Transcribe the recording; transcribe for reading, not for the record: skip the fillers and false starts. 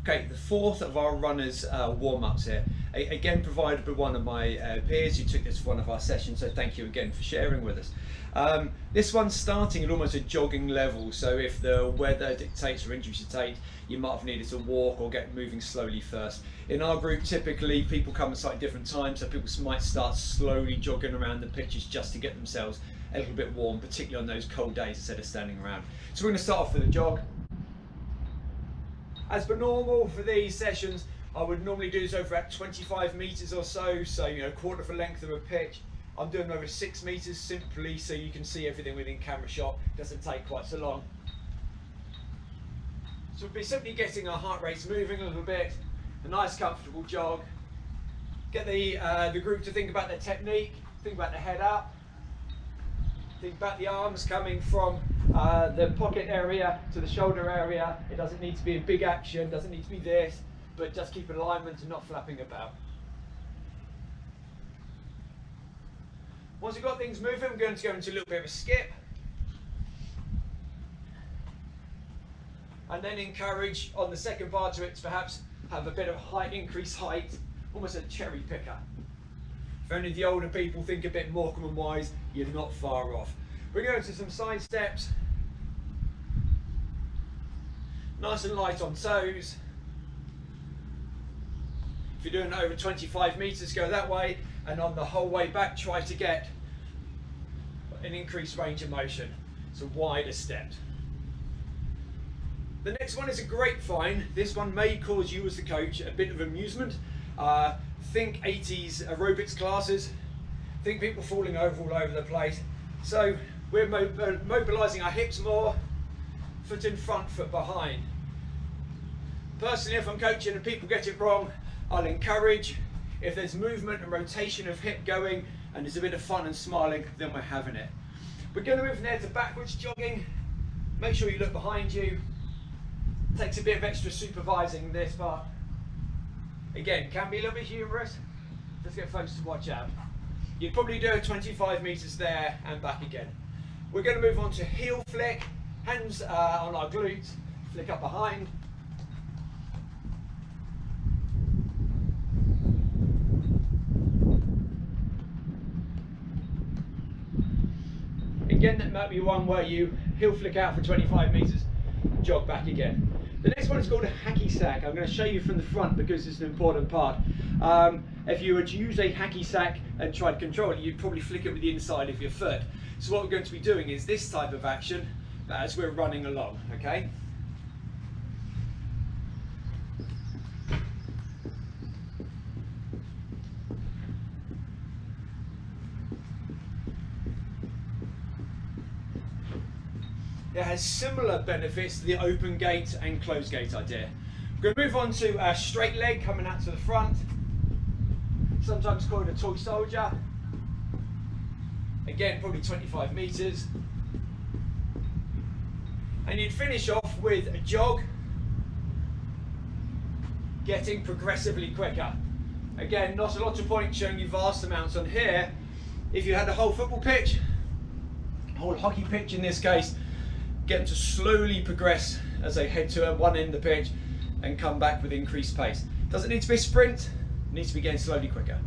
Okay, the fourth of our runners warm-ups here, again provided by one of my peers who took this for one of our sessions, so thank you again for sharing with us. This one's starting at almost a jogging level, so if the weather dictates or injuries dictate, you might have needed to walk or get moving slowly first. In our group, typically people come at slightly different times, so people might start slowly jogging around the pitches just to get themselves a little bit warm, particularly on those cold days instead of standing around. So we're going to start off with a jog. As per normal for these sessions, I would normally do this over at 25 metres or so, quarter of the length of a pitch. I'm doing over 6 metres simply so you can see everything within camera shot. Doesn't take quite so long. So we'll be simply getting our heart rates moving a little bit, a nice comfortable jog. Get the group to think about their technique, think about the head up, think about the arms coming from the pocket area to the shoulder area. It doesn't need to be a big action, doesn't need to be this, but just keep alignment and not flapping about. Once we've got things moving, we're going to go into a little bit of a skip. And then encourage on the second part to it to perhaps have a bit of height, increased height, almost a cherry picker. If only the older people think a bit Morecambe and wise, you're not far off. We're going to some side steps. Nice and light on toes. If you're doing over 25 metres, go that way, and on the whole way back, try to get an increased range of motion. So wider steps. The next one is a grapevine. This one may cause you as the coach a bit of amusement. Think 80s aerobics classes. Think people falling over all over the place. So we're mobilising our hips more, foot in front, foot behind. Personally, if I'm coaching and people get it wrong, I'll encourage. If there's movement and rotation of hip going and there's a bit of fun and smiling, then we're having it. We're going to move from there to backwards jogging. Make sure you look behind you. Takes a bit of extra supervising this part. Again, can be a little bit humorous. Just get folks to watch out. You'd probably do 25 metres there and back again. We're going to move on to heel flick. Hands on our glutes, flick up behind. Again, that might be one where you heel flick out for 25 metres, jog back again. The next one is called a hacky sack. I'm going to show you from the front because it's an important part. If you were to use a hacky sack and try to control it, you'd probably flick it with the inside of your foot. So what we're going to be doing is this type of action as we're running along, okay? It has similar benefits to the open gate and closed gate idea. We're going to move on to a straight leg coming out to the front, sometimes called a toy soldier. Again, probably 25 metres. And you'd finish off with a jog, getting progressively quicker. Again, not a lot of point showing you vast amounts on here. If you had a whole football pitch, a whole hockey pitch in this case, get them to slowly progress as they head to one end of the pitch and come back with increased pace. Doesn't need to be a sprint, it needs to be getting slowly quicker.